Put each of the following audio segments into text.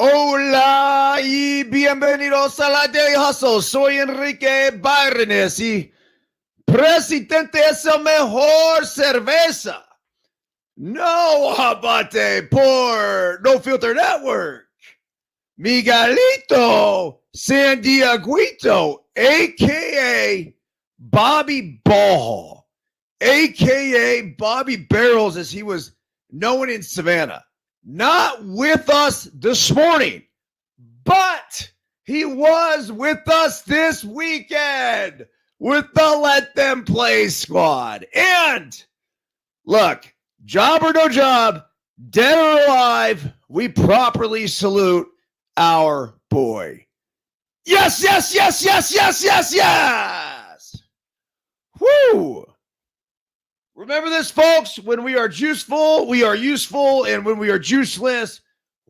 Hola y bienvenidos a la Daily Hustle. Soy Enrique Byrnes y presidente es el mejor cerveza. No abate por No Filter Network. Miguelito San Dieguito, a.k.a. Bobby Ball, a.k.a. Bobby Barrels, as he was known in Savannah. Not with us this morning, but he was with us this weekend with the Let Them Play squad. And look, job or no job, dead or alive, we properly salute our boy. Yes, yes, yes, yes, yes, yes, yes. Woo. Remember this, folks. When we are juiceful, we are useful. And when we are juiceless,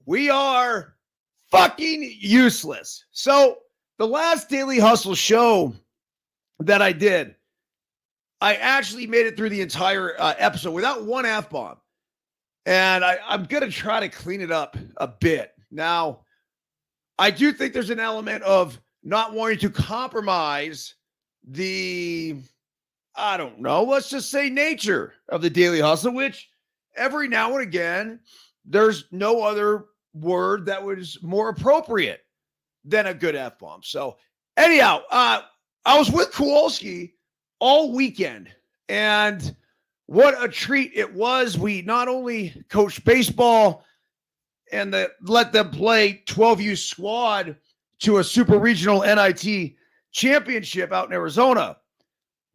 we are fucking useless. So the last Daily Hustle show that I did, I actually made it through the entire episode without one F-bomb. And I'm going to try to clean it up a bit. Now, I do think there's an element of not wanting to compromise the, I don't know, let's just say nature of the Daily Hustle, which every now and again, there's no other word that was more appropriate than a good F-bomb. So anyhow, I was with Kowalski all weekend, and what a treat it was. We not only coached baseball and let them play 12U squad to a super regional NIT championship out in Arizona,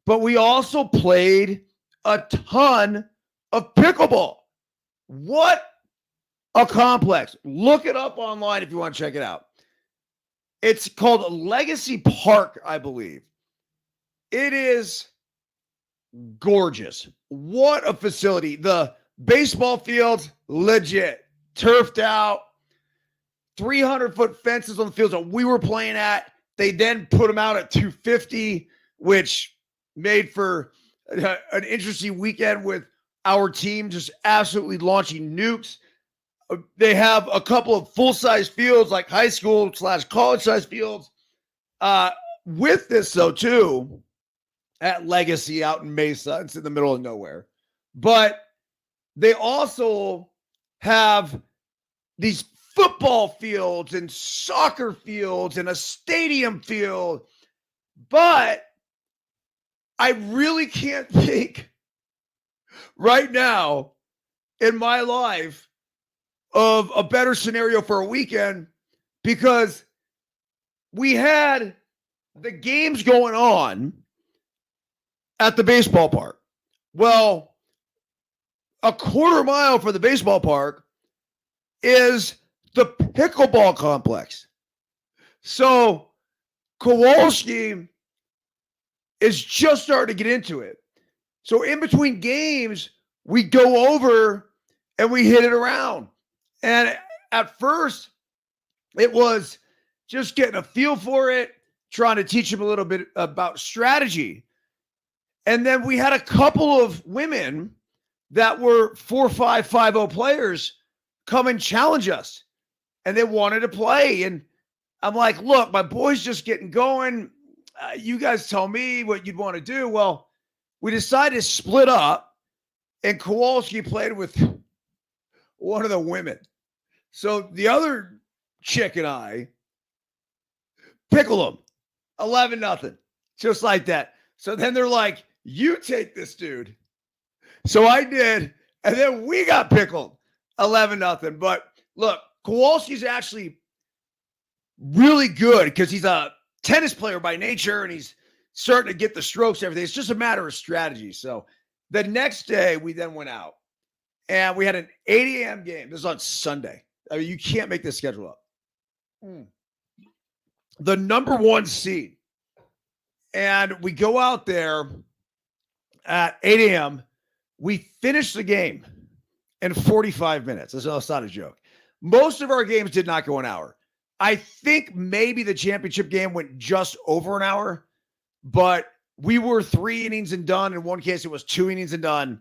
but we also played a ton of pickleball. What a complex. Look it up online if you want to check it out. It's called Legacy Park, I believe. It is gorgeous. What a facility. The baseball field, legit. Turfed out. 300-foot fences on the fields that we were playing at. They then put them out at 250, which made for an interesting weekend with our team just absolutely launching nukes. They have a couple of full-size fields, like high school / college-size fields. With this, though, too, at Legacy out in Mesa, it's in the middle of nowhere. But they also have these football fields and soccer fields and a stadium field. But I really can't think right now in my life of a better scenario for a weekend, because we had the games going on at the baseball park. Well, a quarter mile from the baseball park is the pickleball complex. So Kowalski is just starting to get into it. So in between games, we go over and we hit it around. And at first, it was just getting a feel for it, trying to teach him a little bit about strategy. And then we had a couple of women that were 4-5-5-0 players come and challenge us. And they wanted to play. And I'm like, look, my boy's just getting going. You guys tell me what you'd want to do. Well, we decided to split up, and Kowalski played with one of the women. So the other chick and I pickle them 11-0, just like that. So then they're like, you take this dude. So I did, and then we got pickled 11-0. But look, Kowalski's actually really good because he's a tennis player by nature, and he's starting to get the strokes, everything. It's just a matter of strategy. So the next day, we then went out, and we had an 8 a.m. game. This is on Sunday. I mean, you can't make this schedule up. The number 1 seed. And we go out there at 8 a.m. We finish the game in 45 minutes. That's not a joke. Most of our games did not go an hour. I think maybe the championship game went just over an hour, but we were 3 innings and done. In one case, it was 2 innings and done,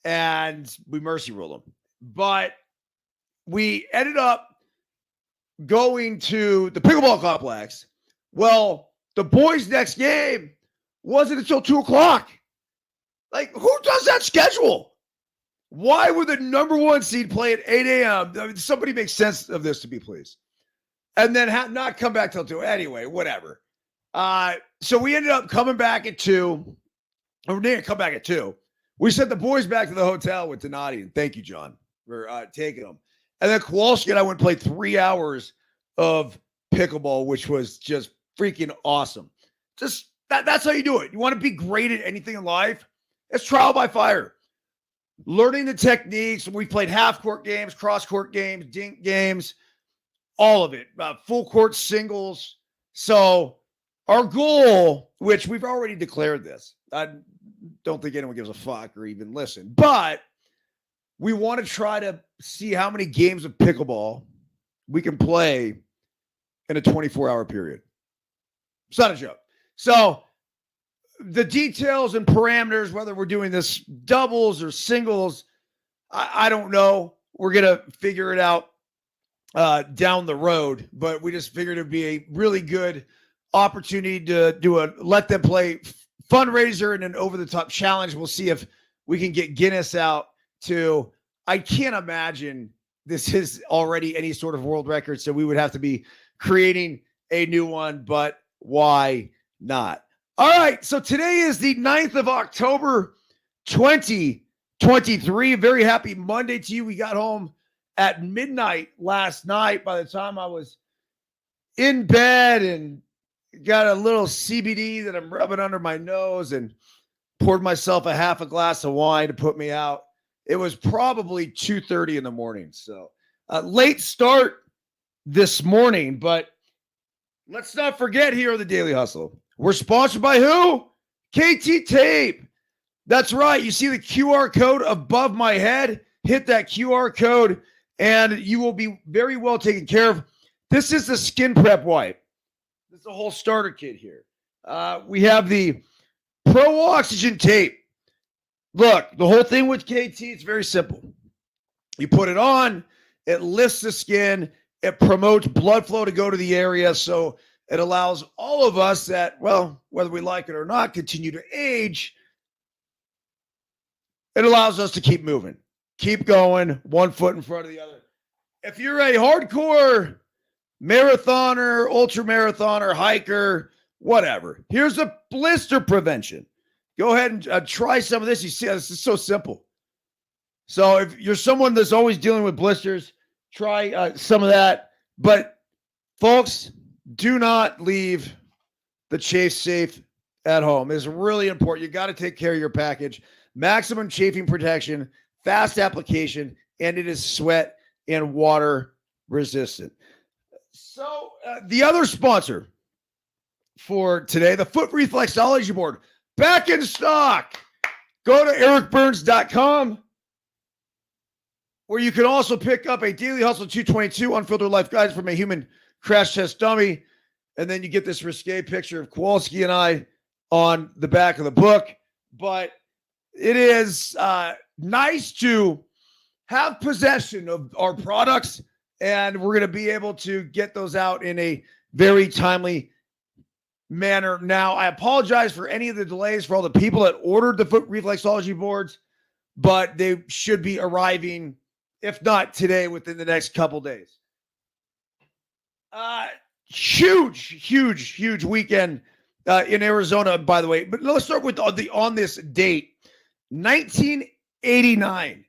and we mercy ruled them. But we ended up going to the pickleball complex. Well, the boys' next game wasn't until 2 o'clock. Like, who does that schedule? Why would the number one seed play at 8 a.m.? I mean, somebody make sense of this to me, please. And then not come back till 2. Anyway, whatever. So we ended up coming back at 2. Or we didn't come back at 2. We sent the boys back to the hotel with Donati. And thank you, John, for taking them. And then Kowalski and I went and played 3 hours of pickleball, which was just freaking awesome. Just that's how you do it. You want to be great at anything in life? It's trial by fire. Learning the techniques. We played half-court games, cross-court games, dink games, all of it. Full-court singles. So our goal, which we've already declared this. I don't think anyone gives a fuck or even listen. But we want to try to see how many games of pickleball we can play in a 24-hour period. It's not a joke. So the details and parameters, whether we're doing this doubles or singles, I don't know. We're going to figure it out down the road, but we just figured it'd be a really good opportunity to do a let them play fundraiser and an over-the-top challenge. We'll see if we can get Guinness out to, I can't imagine this is already any sort of world record, so we would have to be creating a new one, but why not? All right, so today is the 9th of October, 2023. Very happy Monday to you. We got home at midnight last night. By the time I was in bed and got a little CBD that I'm rubbing under my nose and poured myself a half a glass of wine to put me out, it was probably 2:30 in the morning. So late start this morning, but let's not forget here on the Daily Hustle, we're sponsored by who? KT Tape. That's right. You see the QR code above my head? Hit that QR code and you will be very well taken care of. This is the skin prep wipe. This is the whole starter kit here. We have the Pro Oxygen Tape. Look, the whole thing with KT, it's very simple. You put it on, it lifts the skin, it promotes blood flow to go to the area, so it allows all of us that, well, whether we like it or not, continue to age. It allows us to keep moving, keep going, one foot in front of the other. If you're a hardcore marathoner, ultra marathoner, hiker, whatever, here's a blister prevention. Go ahead and try some of this. You see, this is so simple. So if you're someone that's always dealing with blisters, try some of that. But folks, do not leave the chafe safe at home. It's really important. You got to take care of your package. Maximum chafing protection, fast application, and it is sweat and water resistant. So the other sponsor for today, the Foot Reflexology Board, back in stock. Go to ericbyrnes.com where you can also pick up a Daily Hustle 222 Unfiltered Life Guides from a Human Crash Test Dummy. And then you get this risque picture of Kowalski and I on the back of the book. But it is nice to have possession of our products, and we're going to be able to get those out in a very timely manner. Now, I apologize for any of the delays for all the people that ordered the Foot Reflexology boards, but they should be arriving, if not today, within the next couple days. Huge weekend in Arizona, by the way. But let's start with on this date, 1989.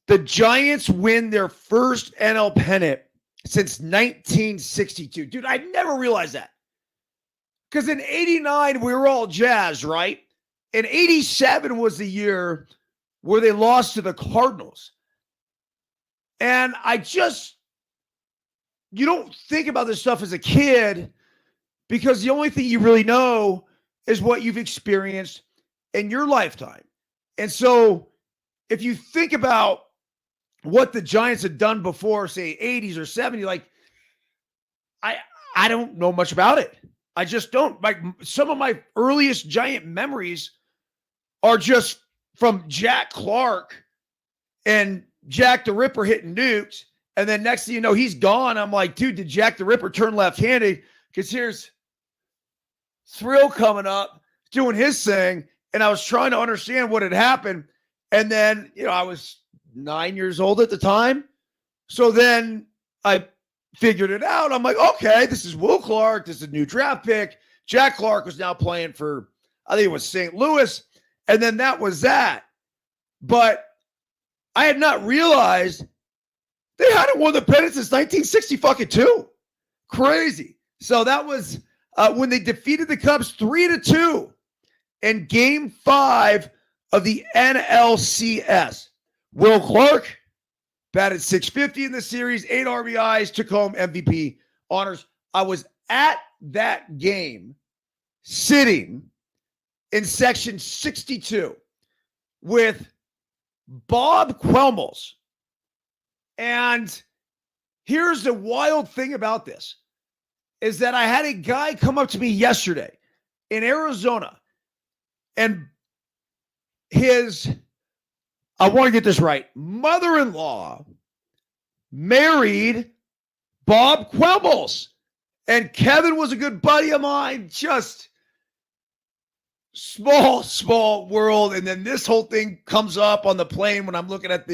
The Giants win their first NL pennant since 1962. Dude, I never realized that. Because in 89, we were all jazzed, right? And 87 was the year where they lost to the Cardinals. And you don't think about this stuff as a kid because the only thing you really know is what you've experienced in your lifetime. And so if you think about what the Giants had done before, say 80s or 70s, like I don't know much about it. I just don't. Like some of my earliest Giant memories are just from Jack Clark and Jack the Ripper hitting nukes And then next thing you know, he's gone. I'm like, dude, did Jack the Ripper turn left-handed? Because here's Thrill coming up, doing his thing. And I was trying to understand what had happened. And then, I was 9 years old at the time. So then I figured it out. I'm like, okay, this is Will Clark. This is a new draft pick. Jack Clark was now playing for, I think it was St. Louis. And then that was that. But I had not realized they hadn't won the pennant since 1962. Crazy. So that was when they defeated the Cubs 3-2 in Game 5 of the NLCS. Will Clark batted .650 in the series, 8 RBIs, took home MVP honors. I was at that game sitting in section 62 with Bob Quelmels. And here's the wild thing about this is that I had a guy come up to me yesterday in Arizona, and I want to get this right, mother-in-law married Bob Quelmels. And Kevin was a good buddy of mine, just small world. And then this whole thing comes up on the plane when I'm looking at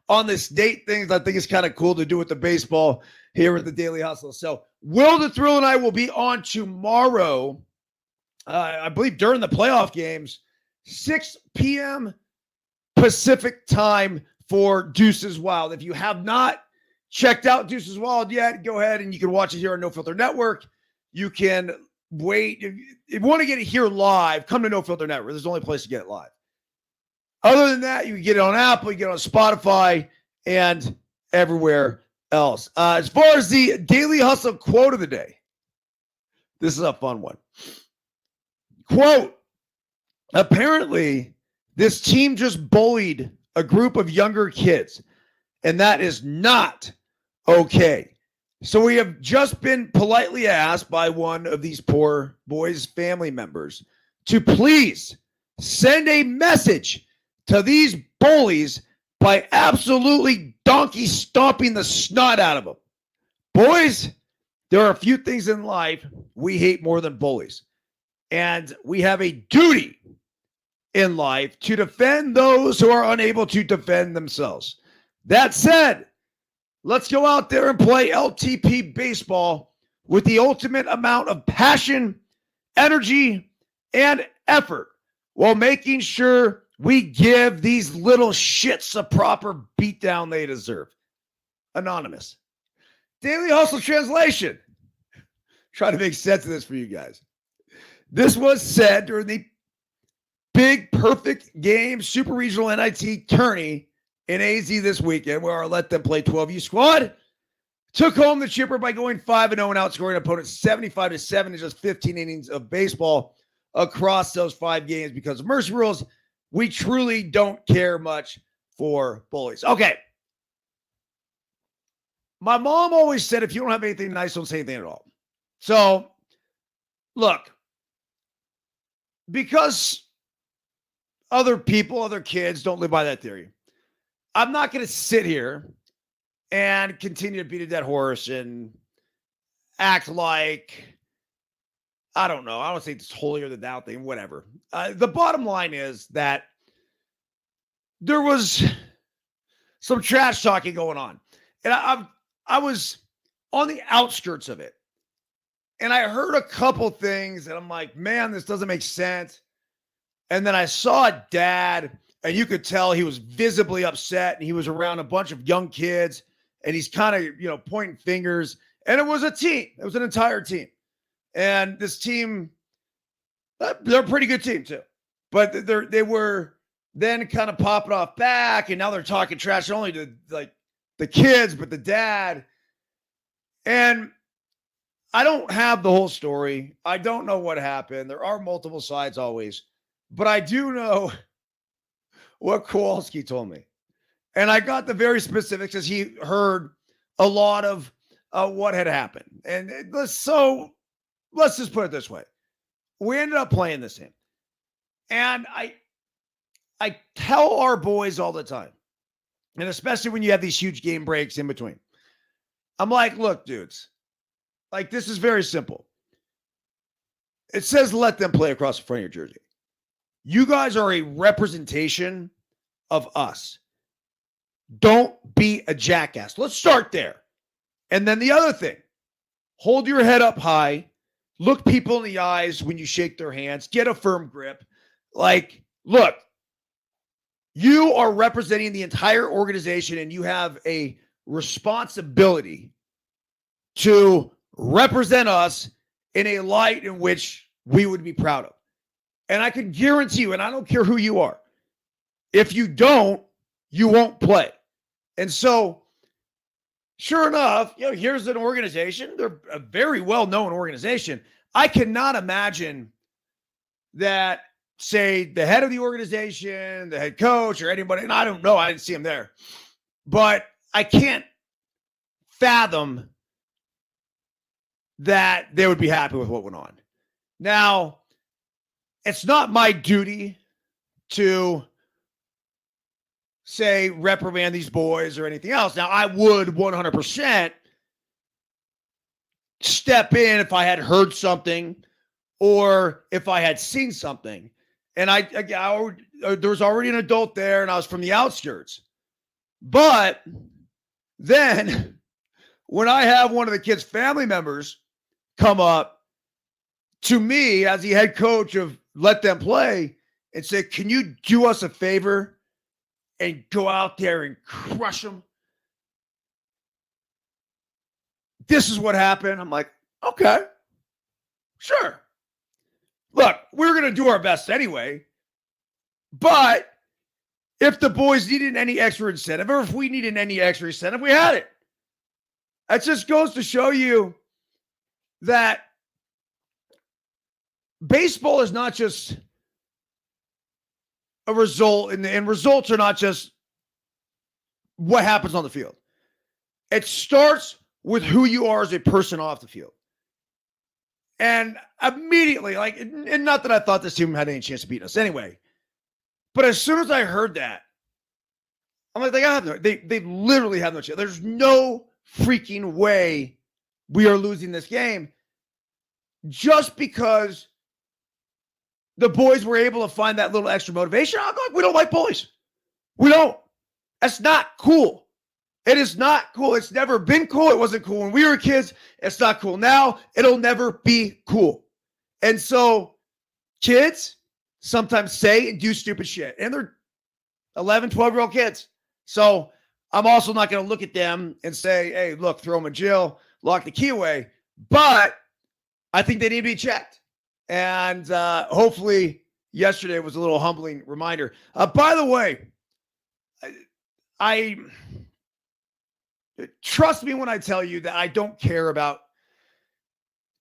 on this date things. I think it's kind of cool to do with the baseball here at the Daily Hustle. So Will the Thrill and I will be on tomorrow, I believe during the playoff games, 6 p.m. Pacific time for Deuces Wild. If you have not checked out Deuces Wild yet, go ahead and you can watch it here on No Filter Network. You can wait. If you want to get it here live, come to No Filter Network. There's the only place to get it live. Other than that, you can get it on Apple, you can get it on Spotify, and everywhere else. As far as the Daily Hustle quote of the day, this is a fun one. Quote, apparently, this team just bullied a group of younger kids, and that is not okay. So we have just been politely asked by one of these poor boys' family members to please send a message to these bullies by absolutely donkey stomping the snot out of them. Boys, there are a few things in life we hate more than bullies. And we have a duty in life to defend those who are unable to defend themselves. That said, let's go out there and play LTP baseball with the ultimate amount of passion, energy, and effort while making sure we give these little shits a proper beatdown they deserve. Anonymous. Daily Hustle translation. Try to make sense of this for you guys. This was said during the big perfect game Super Regional NIT tourney in AZ this weekend, where our Let Them Play 12U squad took home the chipper by going 5-0 and outscoring opponents 75-7 in just 15 innings of baseball across those 5 games. Because of mercy rules, we truly don't care much for bullies. Okay. My mom always said, if you don't have anything nice, don't say anything at all. So, look, because other people, other kids don't live by that theory, I'm not going to sit here and continue to beat a dead horse and act like, I don't know. I don't think it's holier than thou thing, whatever. The bottom line is that there was some trash talking going on. And I was on the outskirts of it. And I heard a couple things and I'm like, man, this doesn't make sense. And then I saw Dad, and you could tell he was visibly upset, and he was around a bunch of young kids, and he's kind of, pointing fingers. And it was a team. It was an entire team. And this team, they're a pretty good team too. But they were then kind of popping off back, and now they're talking trash not only to like the kids, but the dad. And I don't have the whole story. I don't know what happened. There are multiple sides always. But I do know what Kowalski told me. And I got the very specifics because he heard a lot of what had happened. And let's just put it this way. We ended up playing this game. And I tell our boys all the time, and especially when you have these huge game breaks in between, I'm like, look, dudes, like this is very simple. It says let them play across the front of your jersey. You guys are a representation of us. Don't be a jackass. Let's start there. And then the other thing, hold your head up high, look people in the eyes when you shake their hands, get a firm grip. Like, look, you are representing the entire organization and you have a responsibility to represent us in a light in which we would be proud of. And I can guarantee you, and I don't care who you are, if you don't, you won't play. And so, sure enough, here's an organization. They're a very well-known organization. I cannot imagine that, say, the head of the organization, the head coach, or anybody, and I don't know, I didn't see him there, but I can't fathom that they would be happy with what went on. Now, it's not my duty to say reprimand these boys or anything else. Now, I would 100% step in if I had heard something or if I had seen something. And there was already an adult there and I was from the outskirts. But then when I have one of the kids' family members come up to me as the head coach of Let Them Play and say, can you do us a favor and go out there and crush them? This is what happened. I'm like, okay, sure. Look, we're going to do our best anyway. But if the boys needed any extra incentive or if we needed any extra incentive, we had it. That just goes to show you that baseball is not just a result, and results are not just what happens on the field. It starts with who you are as a person off the field. And immediately, and not that I thought this team had any chance of beating us anyway, but as soon as I heard that, I'm like, they literally have no chance. There's no freaking way we are losing this game just because the boys were able to find that little extra motivation. I'm like, we don't like bullies. We don't. That's not cool. It is not cool. It's never been cool. It wasn't cool when we were kids. It's not cool now. It'll never be cool. And so kids sometimes say and do stupid shit. And they're 11, 12-year-old kids. So I'm also not going to look at them and say, hey, look, throw them in jail, lock the key away. But I think they need to be checked. And hopefully yesterday was a little humbling reminder. By the way, I trust me when I tell you that I don't care about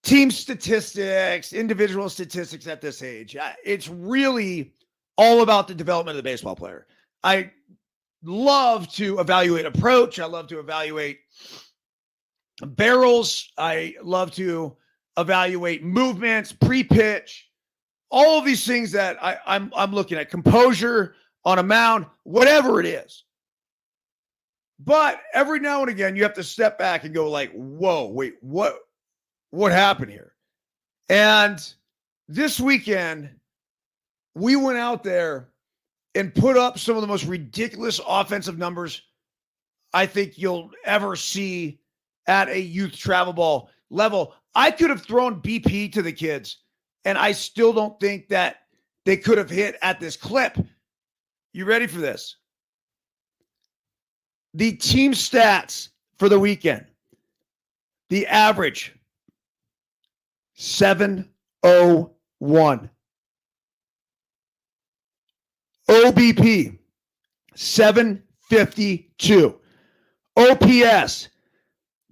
team statistics, individual statistics at this age. It's really all about the development of the baseball player. I love to evaluate approach. I love to evaluate barrels. I love to evaluate movements, pre-pitch, all of these things that I'm looking at, composure on a mound, whatever it is. But every now and again, you have to step back and go like, whoa, wait, what happened here? And this weekend, we went out there and put up some of the most ridiculous offensive numbers I think you'll ever see at a youth travel ball level. I could have thrown BP to the kids, and I still don't think that they could have hit at this clip. You ready for this? The team stats for the weekend. The average, 701. OBP, 752. OPS,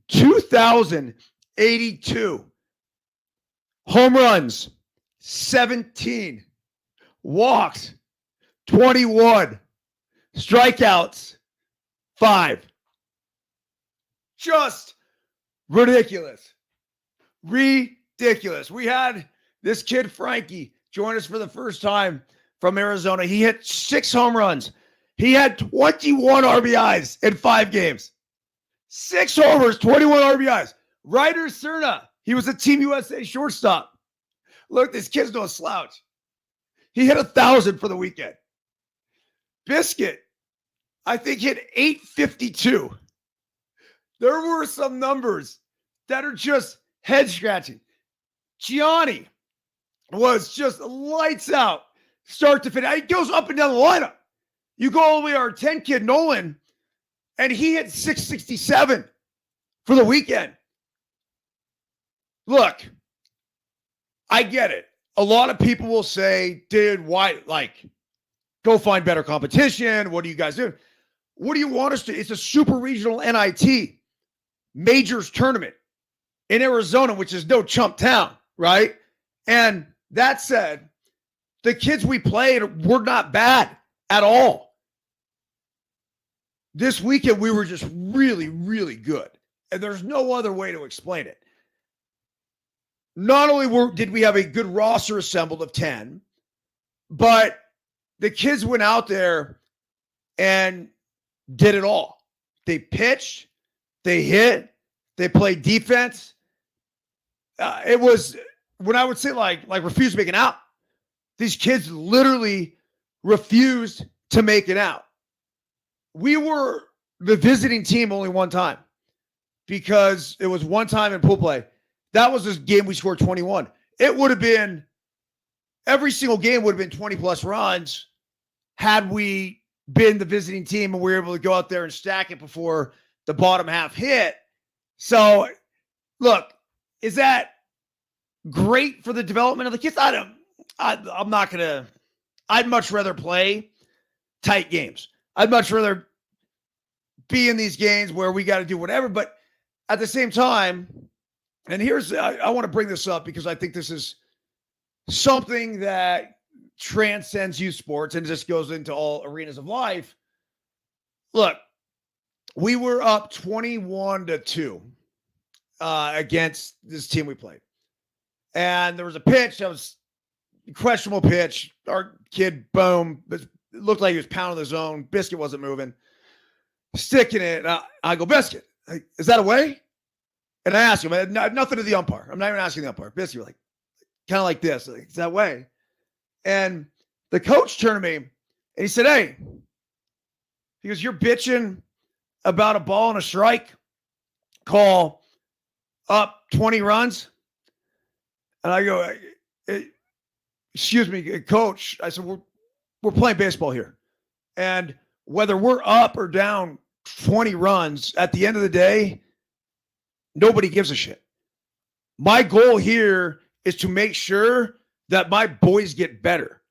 2,082. Home runs, 17. Walks, 21. Strikeouts, 5. Just ridiculous. Ridiculous. We had this kid, Frankie, join us for the first time from Arizona. He hit 6 home runs. He had 21 RBIs in 5 games. 6 homers, 21 RBIs. Ryder Cerna, he was a Team USA shortstop. Look, this kid's no slouch. He hit 1,000 for the weekend. Biscuit, I think, hit 852. There were some numbers that are just head-scratching. Gianni was just lights out, start to finish. He goes up and down the lineup. You go all the way to our 10 kid, Nolan, and he hit 667 for the weekend. Look, I get it. A lot of people will say, dude, why, go find better competition. What do you guys do? What do you want us to? It's a super regional NIT majors tournament in Arizona, which is no chump town, right? And that said, the kids we played were not bad at all. This weekend, we were just really, really good. And there's no other way to explain it. Not only did we have a good roster assembled of 10, but the kids went out there and did it all. They pitched, they hit, they played defense. It was, when I would say like refuse to make it out, these kids literally refused to make it out. We were the visiting team only one time because it was one time in pool play. That was this game we scored 21. It would have been, every single game would have been 20 plus runs had we been the visiting team and we were able to go out there and stack it before the bottom half hit. So, look, is that great for the development of the kids? I'm not going to, I'd much rather play tight games. I'd much rather be in these games where we got to do whatever. But at the same time, and I want to bring this up because I think this is something that transcends youth sports and just goes into all arenas of life. Look, we were up 21-2 against this team we played. And there was a pitch that was a questionable pitch. Our kid, boom, it looked like he was pounding the zone. Biscuit wasn't moving. Sticking it. I go, Biscuit, is that away? And I asked him, nothing to the umpire. I'm not even asking the umpire. Biscuit, kind of like this. Is that way? And the coach turned to me and he said, hey, he goes, you're bitching about a ball and a strike call up 20 runs. And I go, excuse me, coach. I said, we're playing baseball here. And whether we're up or down 20 runs, at the end of the day, nobody gives a shit. My goal here is to make sure that my boys get better.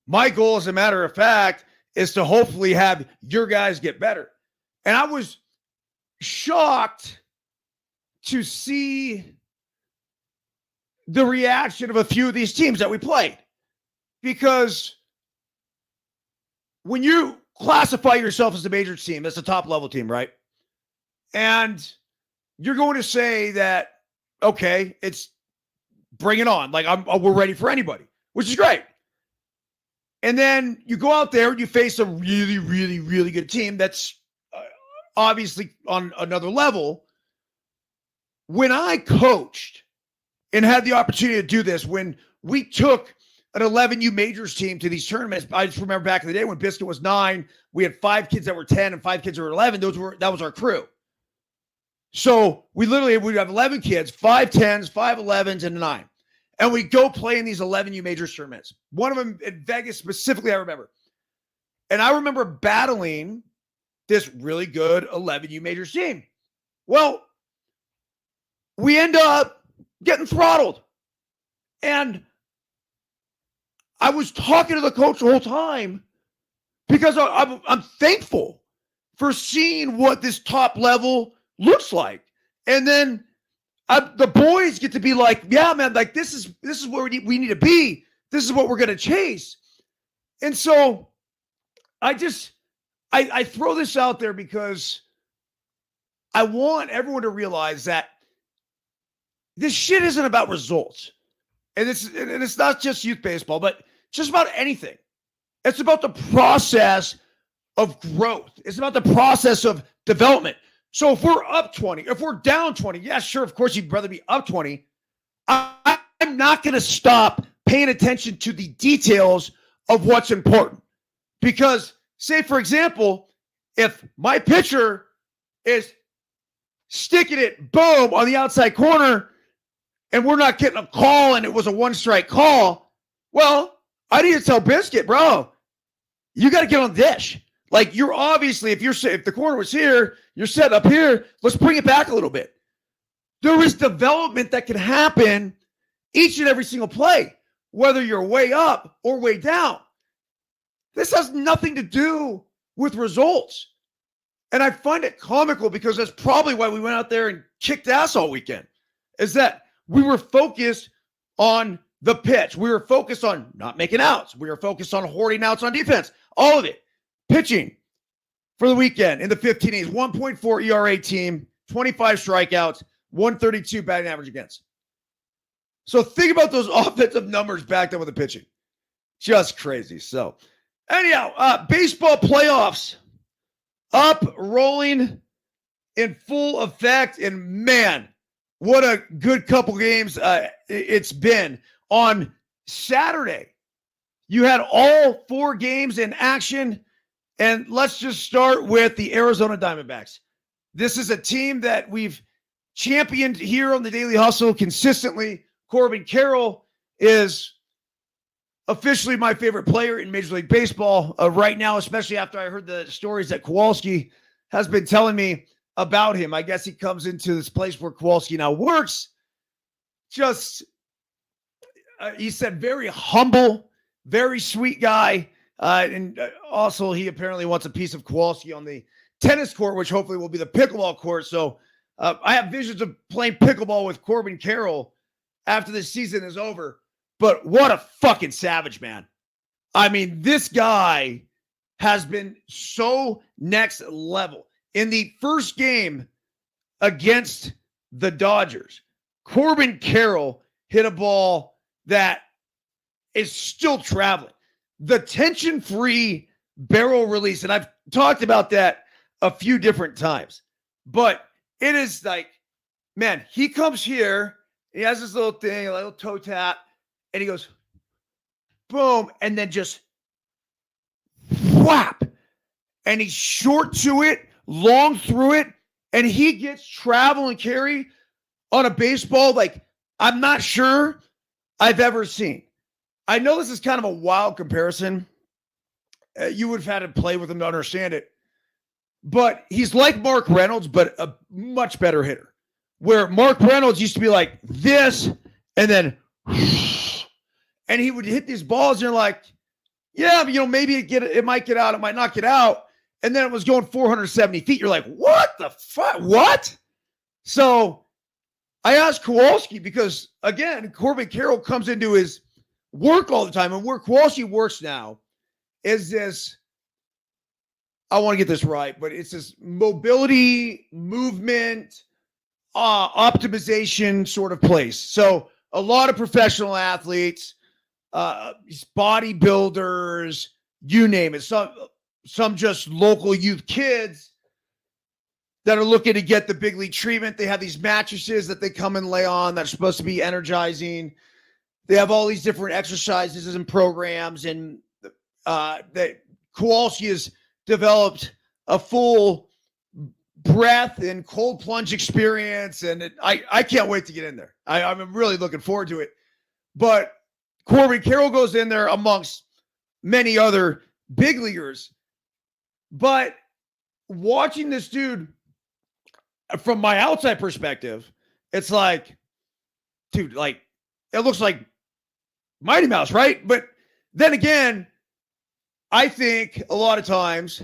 My goal, as a matter of fact, is to hopefully have your guys get better. And I was shocked to see the reaction of a few of these teams that we played. Because when you classify yourself as a major team, that's a top level team, right? And you're going to say that, okay, it's bring it on. We're ready for anybody, which is great. And then you go out there and you face a really, really, really good team that's obviously on another level. When I coached and had the opportunity to do this, when we took an 11U majors team to these tournaments, I just remember back in the day when Biscuit was 9, we had 5 kids that were 10 and 5 kids that were 11. That was our crew. So we'd have 11 kids, 5 10s, 5 11s, and a 9. And we go play in these 11U major tournaments. One of them in Vegas specifically, I remember. And I remember battling this really good 11U major team. Well, we end up getting throttled. And I was talking to the coach the whole time because I'm thankful for seeing what this top level looks like. And then the boys get to be like, yeah, man, this is where we need to be. This is what we're going to chase. And so I throw this out there because I want everyone to realize that this shit isn't about results. And it's not just youth baseball, but just about anything. It's about the process of growth. It's about the process of development. So if we're up 20, if we're down 20, yeah, sure, of course you'd rather be up 20. I'm not going to stop paying attention to the details of what's important. Because, say, for example, if my pitcher is sticking it, boom, on the outside corner, and we're not getting a call and it was a one-strike call, well, I need to tell Biscuit, bro, you got to get on the dish. Like, you're obviously, if the corner was here, you're set up here, let's bring it back a little bit. There is development that can happen each and every single play, whether you're way up or way down. This has nothing to do with results. And I find it comical because that's probably why we went out there and kicked ass all weekend, is that we were focused on the pitch. We were focused on not making outs. We were focused on hoarding outs on defense. All of it. Pitching for the weekend in the 15 innings, 1.4 ERA team, 25 strikeouts, 132 batting average against. So think about those offensive numbers backed up with the pitching. Just crazy. So anyhow, baseball playoffs up, rolling in full effect. And man, what a good couple games it's been. On Saturday, you had all 4 games in action. And let's just start with the Arizona Diamondbacks. This is a team that we've championed here on the Daily Hustle consistently. Corbin Carroll is officially my favorite player in Major League Baseball right now, especially after I heard the stories that Kowalski has been telling me about him. I guess he comes into this place where Kowalski now works. Just, he said, very humble, very sweet guy. And also, he apparently wants a piece of Kowalski on the tennis court, which hopefully will be the pickleball court. So I have visions of playing pickleball with Corbin Carroll after this season is over. But what a fucking savage, man. I mean, this guy has been so next level. In the first game against the Dodgers, Corbin Carroll hit a ball that is still traveling. The tension-free barrel release, and I've talked about that a few different times, but it is like, man, he comes here, he has this little thing, a little toe tap, and he goes, boom, and then just whap, and he's short to it, long through it, and he gets travel and carry on a baseball like I'm not sure I've ever seen. I know this is kind of a wild comparison. You would have had to play with him to understand it. But he's like Mark Reynolds, but a much better hitter. Where Mark Reynolds used to be like this, and then, and he would hit these balls, and you're like, yeah, maybe it might get out, it might not get out. And then it was going 470 feet. You're like, what the fuck? What? So I asked Kowalski because, again, Corbin Carroll comes into his work all the time. And where Kowalski works now is this, I want to get this right, but it's this mobility, movement, optimization sort of place. So a lot of professional athletes, bodybuilders, you name it. Some just local youth kids that are looking to get the big league treatment. They have these mattresses that they come and lay on that's supposed to be energizing. They have all these different exercises and programs, and that Kowalski has developed a full breath and cold plunge experience, and I can't wait to get in there. I'm really looking forward to it. But Corbin Carroll goes in there amongst many other big leaguers. But watching this dude from my outside perspective, it's like, dude, like, it looks like Mighty Mouse, right? But then again, I think a lot of times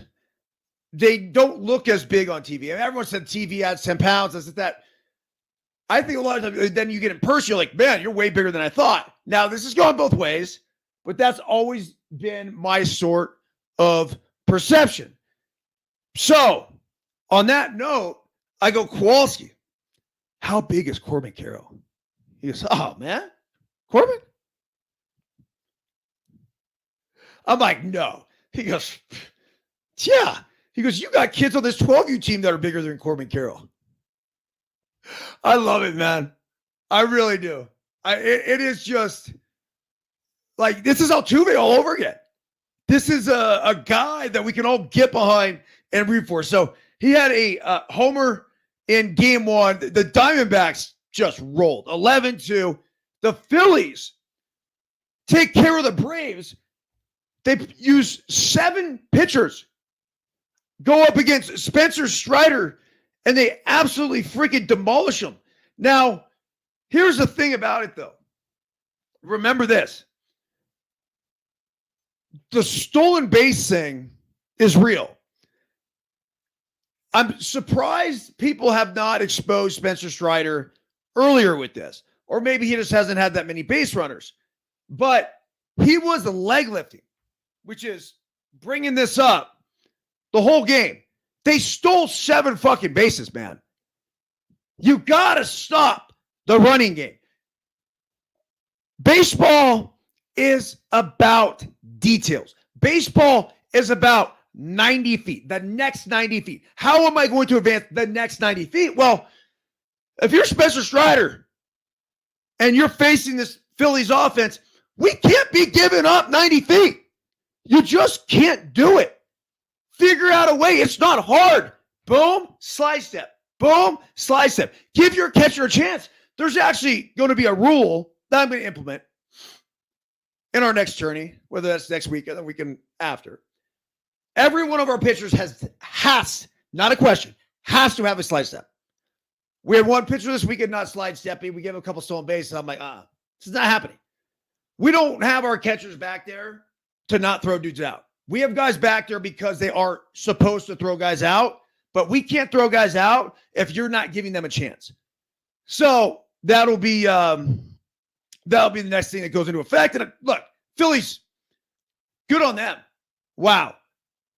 they don't look as big on TV. I mean, everyone said TV adds 10 pounds, this, that. I think a lot of times, then you get in person, you're like, man, you're way bigger than I thought. Now, this is going both ways, but that's always been my sort of perception. So, on that note, I go, Kowalski, how big is Corbin Carroll? He goes, oh, man, Corbin? I'm like, no. He goes, yeah. He goes, you got kids on this 12U team that are bigger than Corbin Carroll. I love it, man. I really do. It is just like, this is Altuve all over again. This is a guy that we can all get behind and root for. So he had a homer in game one. The Diamondbacks just rolled 11-2. The Phillies take care of the Braves. They use 7 pitchers, go up against Spencer Strider, and they absolutely freaking demolish them. Now, here's the thing about it, though. Remember this. The stolen base thing is real. I'm surprised people have not exposed Spencer Strider earlier with this. Or maybe he just hasn't had that many base runners. But he was leg lifting, which is bringing this up the whole game. They stole 7 fucking bases, man. You got to stop the running game. Baseball is about details. Baseball is about 90 feet, the next 90 feet. How am I going to advance the next 90 feet? Well, if you're Spencer Strider and you're facing this Phillies offense, we can't be giving up 90 feet. You just can't do it. Figure out a way. It's not hard. Boom, slide step. Boom, slide step. Give your catcher a chance. There's actually going to be a rule that I'm going to implement in our next journey, whether that's next week or the weekend after. Every one of our pitchers has, not a question, has to have a slide step. We had one pitcher this weekend not slide stepping. We gave him a couple stolen bases. I'm like, this is not happening. We don't have our catchers back there to not throw dudes out. We have guys back there because they are supposed to throw guys out, but we can't throw guys out if you're not giving them a chance. So that'll be the next thing that goes into effect. And look, Phillies, good on them. Wow.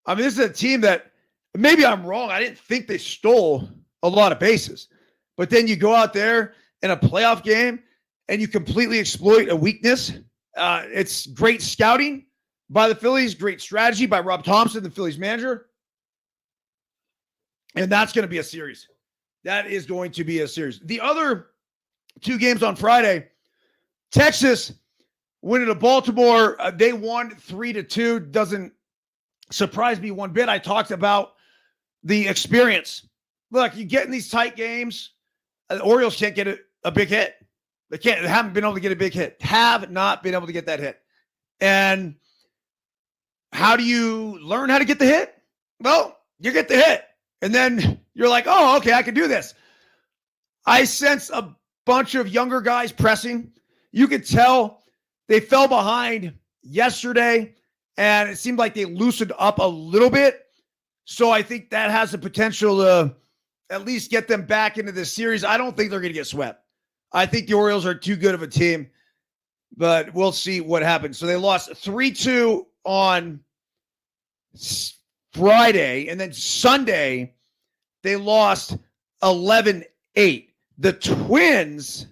I mean, this is a team that, maybe I'm wrong. I didn't think they stole a lot of bases. But then you go out there in a playoff game and you completely exploit a weakness. It's great scouting by the Phillies, great strategy by Rob Thompson, the Phillies manager. And that's going to be a series. That is going to be a series. The other 2 games on Friday, Texas winning to Baltimore. They won 3-2. Doesn't surprise me one bit. I talked about the experience. Look, you get in these tight games, the Orioles can't get a big hit. They haven't been able to get a big hit. Have not been able to get that hit. And how do you learn how to get the hit? Well, you get the hit. And then you're like, oh, okay, I can do this. I sense a bunch of younger guys pressing. You could tell they fell behind yesterday, and it seemed like they loosened up a little bit. So I think that has the potential to at least get them back into this series. I don't think they're going to get swept. I think the Orioles are too good of a team, but we'll see what happens. So they lost 3-2 on Friday, and then Sunday they lost 11-8. The Twins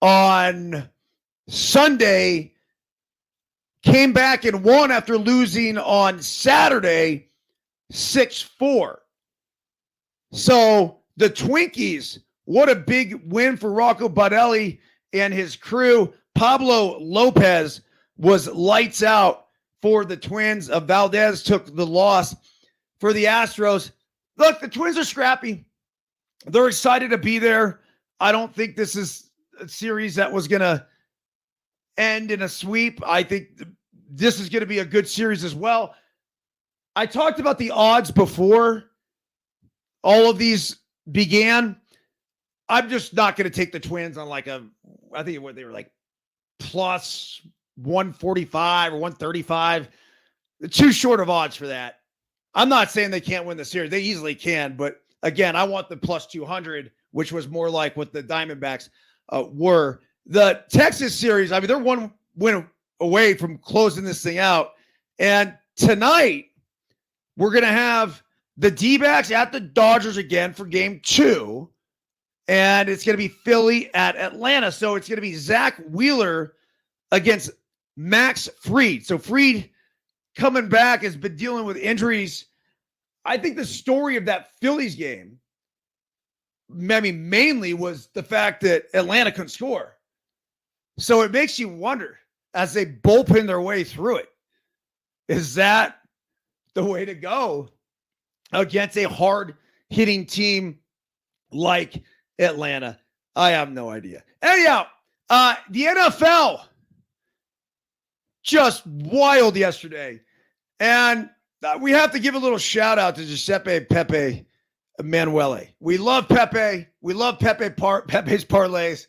on Sunday came back and won after losing on Saturday 6-4. So the Twinkies, what a big win for Rocco Baldelli and his crew. Pablo Lopez was lights out for the Twins. Valdez took the loss for the Astros. Look, the Twins are scrappy. They're excited to be there. I don't think this is a series that was going to end in a sweep. I think this is going to be a good series as well. I talked about the odds before all of these began. I'm just not going to take the Twins on I think what they were like plus 145 or 135. They're too short of odds for that. I'm not saying they can't win the series. They easily can, but again, I want the plus 200, which was more like what the Diamondbacks were. The Texas series, I mean, they're one win away from closing this thing out. And tonight, we're going to have the D-backs at the Dodgers again for game 2. And it's going to be Philly at Atlanta. So it's going to be Zach Wheeler against Max Fried. So Fried coming back has been dealing with injuries I think the story of that Phillies game, I mean, mainly was the fact that Atlanta couldn't score. So it makes you wonder as they bullpen their way through it. Is that the way to go against a hard hitting team like Atlanta? I have no idea. Anyhow, the NFL just wild yesterday. And we have to give a little shout out to Giuseppe Pepe Emanuele. We love Pepe. We love Pepe's parlays.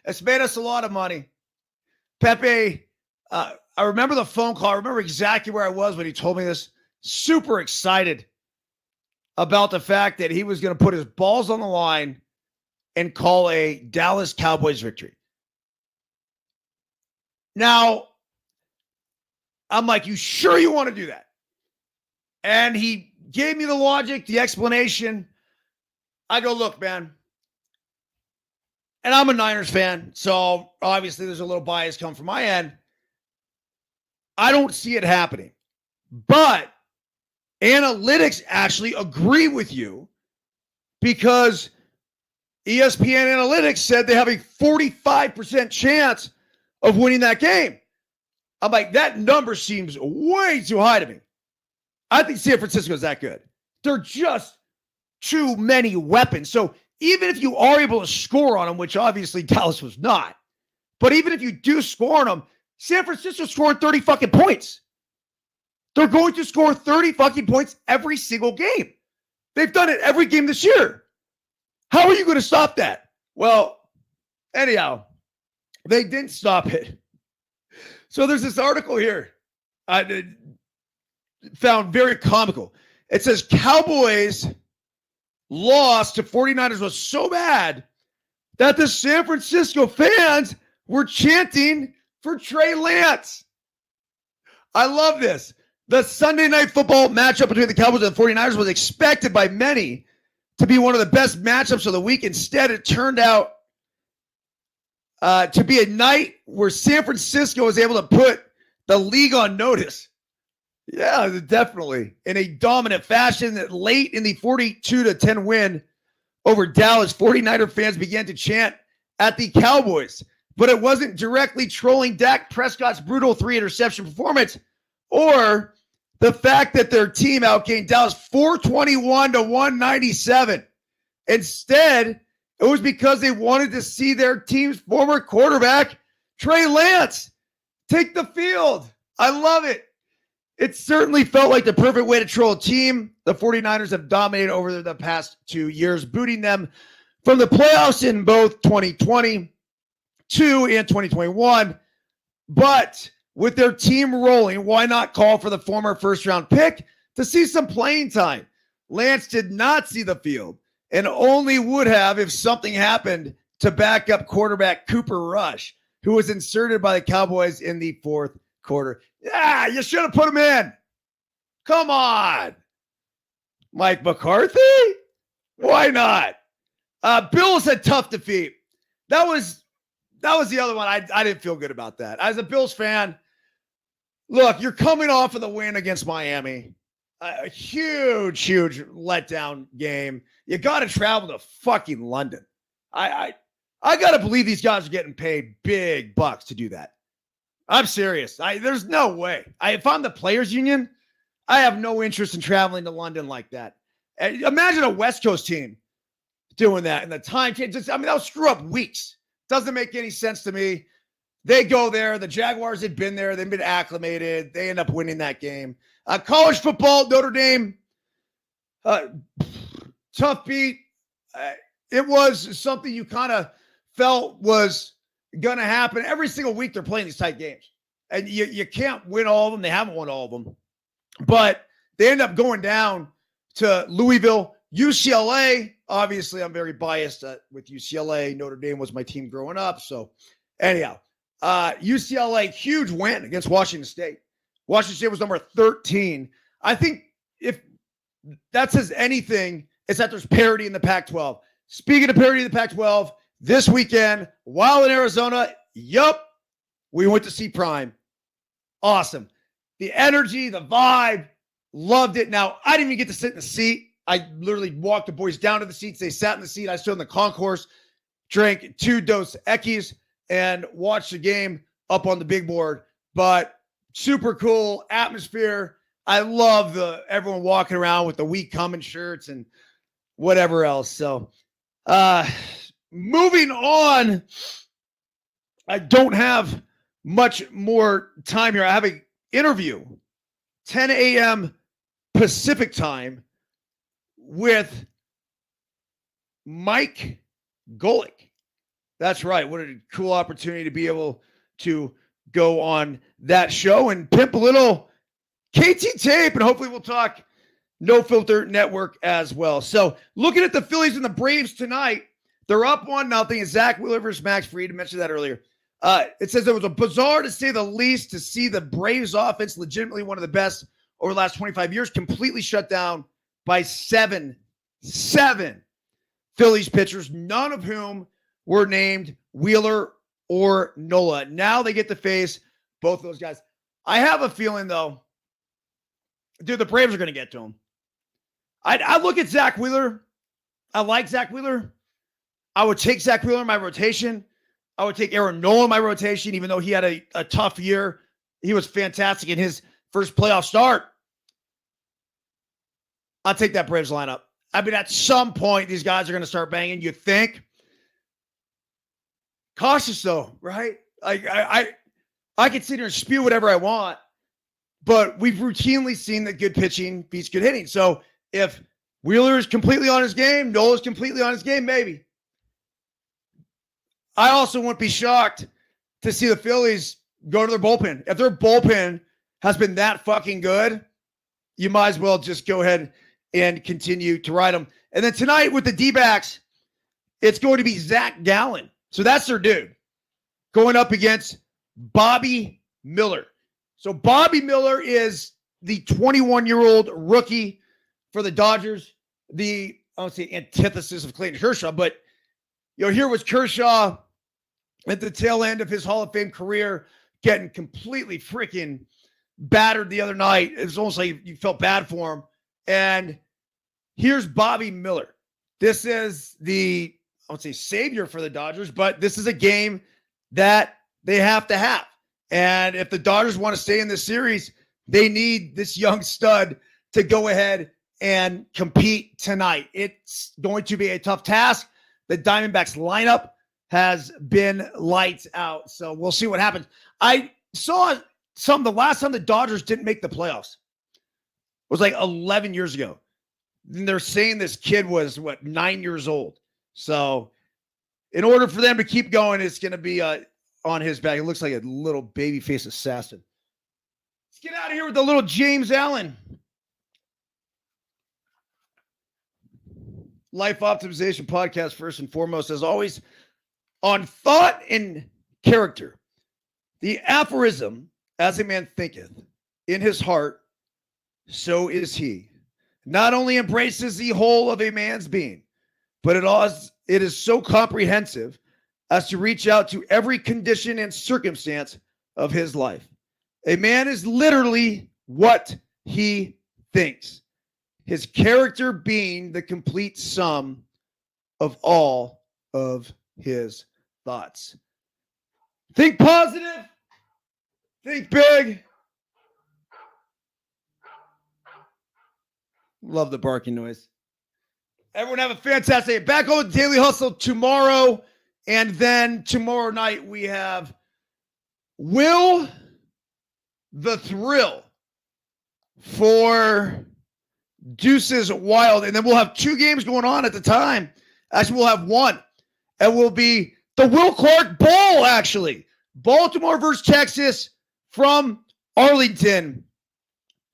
It's made us a lot of money. Pepe, I remember the phone call. I remember exactly where I was when he told me this. Super excited about the fact that he was going to put his balls on the line and call a Dallas Cowboys victory. Now, I'm like, you sure you want to do that? And he gave me the logic, the explanation. I go, look, man. And I'm a Niners fan, so obviously there's a little bias come from my end. I don't see it happening. But analytics actually agree with you because ESPN Analytics said they have a 45% chance of winning that game. I'm like, that number seems way too high to me. I think San Francisco is that good. They're just too many weapons. So even if you are able to score on them, which obviously Dallas was not, but even if you do score on them, San Francisco scored 30 fucking points. They're going to score 30 fucking points every single game. They've done it every game this year. How are you going to stop that? Well, anyhow, they didn't stop it. So there's this article here I found very comical. It says Cowboys loss to 49ers was so bad that the San Francisco fans were chanting for Trey Lance. I love this. The Sunday Night Football matchup between the Cowboys and the 49ers was expected by many to be one of the best matchups of the week. Instead, it turned out to be a night where San Francisco was able to put the league on notice. Yeah, definitely. In a dominant fashion, that late in the 42-10 win over Dallas, 49er fans began to chant at the Cowboys. But it wasn't directly trolling Dak Prescott's brutal 3-interception performance or the fact that their team outgained Dallas 421-197. Instead, it was because they wanted to see their team's former quarterback, Trey Lance, take the field. I love it. It certainly felt like the perfect way to troll a team. The 49ers have dominated over the past 2 years, booting them from the playoffs in both 2022 and 2021. But with their team rolling, why not call for the former first-round pick to see some playing time? Lance did not see the field and only would have if something happened to backup quarterback Cooper Rush, who was inserted by the Cowboys in the fourth quarter. Yeah, you should have put him in. Come on. Mike McCarthy? Why not? Bills had tough defeat. That was the other one. I didn't feel good about that. As a Bills fan, look, you're coming off of the win against Miami. A huge letdown game. You got to travel to fucking London. I got to believe these guys are getting paid big bucks to do that. I'm serious. There's no way. If I'm the players union, I have no interest in traveling to London like that. Imagine a West Coast team doing that. And the time change, that'll screw up weeks. Doesn't make any sense to me. They go there. The Jaguars had been there. They've been acclimated. They end up winning that game. College football, Notre Dame, tough beat. It was something you kind of felt was going to happen. Every single week they're playing these tight games. And you can't win all of them. They haven't won all of them. But they end up going down to Louisville. UCLA, obviously I'm very biased with UCLA. Notre Dame was my team growing up. So anyhow, UCLA, huge win against Washington State. Washington State was number 13. I think if that says anything, it's that there's parity in the Pac-12. Speaking of parity in the Pac-12, this weekend, while in Arizona, we went to see Prime. Awesome. The energy, the vibe, Loved it. Now, I didn't even get to sit in the seat. I literally walked the boys down to the seats. They sat in the seat. I stood in the concourse, drank 2 Dos Equis, and watched the game up on the big board. But super cool atmosphere. I love everyone walking around with the We Coming shirts and whatever else. So, moving on. I don't have much more time here. I have an interview, 10 a.m. Pacific time, with Mike Golick. That's right. What a cool opportunity to be able to go on that show and pimp a little KT tape, and hopefully we'll talk No Filter Network as well. So looking at the Phillies and the Braves tonight, they're up 1-0. It's Zach Wheeler versus Max Fried. I mentioned that earlier. It says it was a bizarre, to say the least, to see the Braves offense, legitimately one of the best over the last 25 years, completely shut down by seven Phillies pitchers, none of whom were named Wheeler or Nola. Now they get to face both of those guys. I have a feeling, though, dude, the Braves are going to get to him. I look at Zach Wheeler. I like Zach Wheeler. I would take Zach Wheeler in my rotation. I would take Aaron Nola in my rotation, even though he had a tough year. He was fantastic in his first playoff start. I'll take that Braves lineup. I mean, at some point, these guys are going to start banging, you think. Cautious, though, right? I can sit here and spew whatever I want, but we've routinely seen that good pitching beats good hitting. So if Wheeler is completely on his game, Nola's completely on his game, maybe. I also wouldn't be shocked to see the Phillies go to their bullpen. If their bullpen has been that fucking good, you might as well just go ahead and continue to ride them. And then tonight with the D-backs, it's going to be Zach Gallen. So that's their dude going up against Bobby Miller. So Bobby Miller is the 21-year-old rookie for the Dodgers. I don't say antithesis of Clayton Kershaw, but here was Kershaw at the tail end of his Hall of Fame career, getting completely freaking battered the other night. It was almost like you felt bad for him. And here's Bobby Miller. This is I would say savior for the Dodgers, but this is a game that they have to have. And if the Dodgers want to stay in this series, they need this young stud to go ahead and compete tonight. It's going to be a tough task. The Diamondbacks lineup has been lights out. So we'll see what happens. I saw the last time the Dodgers didn't make the playoffs was like 11 years ago. And they're saying this kid was 9 years old. So in order for them to keep going, it's going to be on his back. It looks like a little baby-faced assassin. Let's get out of here with the little James Allen. Life Optimization Podcast, first and foremost, as always, on thought and character. The aphorism, as a man thinketh in his heart, so is he. Not only embraces the whole of a man's being, but it is so comprehensive as to reach out to every condition and circumstance of his life. A man is literally what he thinks, his character being the complete sum of all of his thoughts. Think positive. Think big. Love the barking noise. Everyone have a fantastic day. Back on the Daily Hustle tomorrow. And then tomorrow night we have Will the Thrill for Deuces Wild. And then we'll have 2 games going on at the time. Actually, we'll have 1. And will be the Will Clark Bowl, actually. Baltimore versus Texas from Arlington.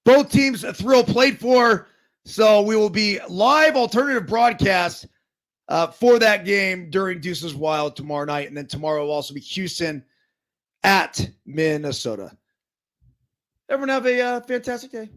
Both teams a Thrill played for. So we will be live alternative broadcast for that game during Deuces Wild tomorrow night. And then tomorrow will also be Houston at Minnesota. Everyone have a fantastic day.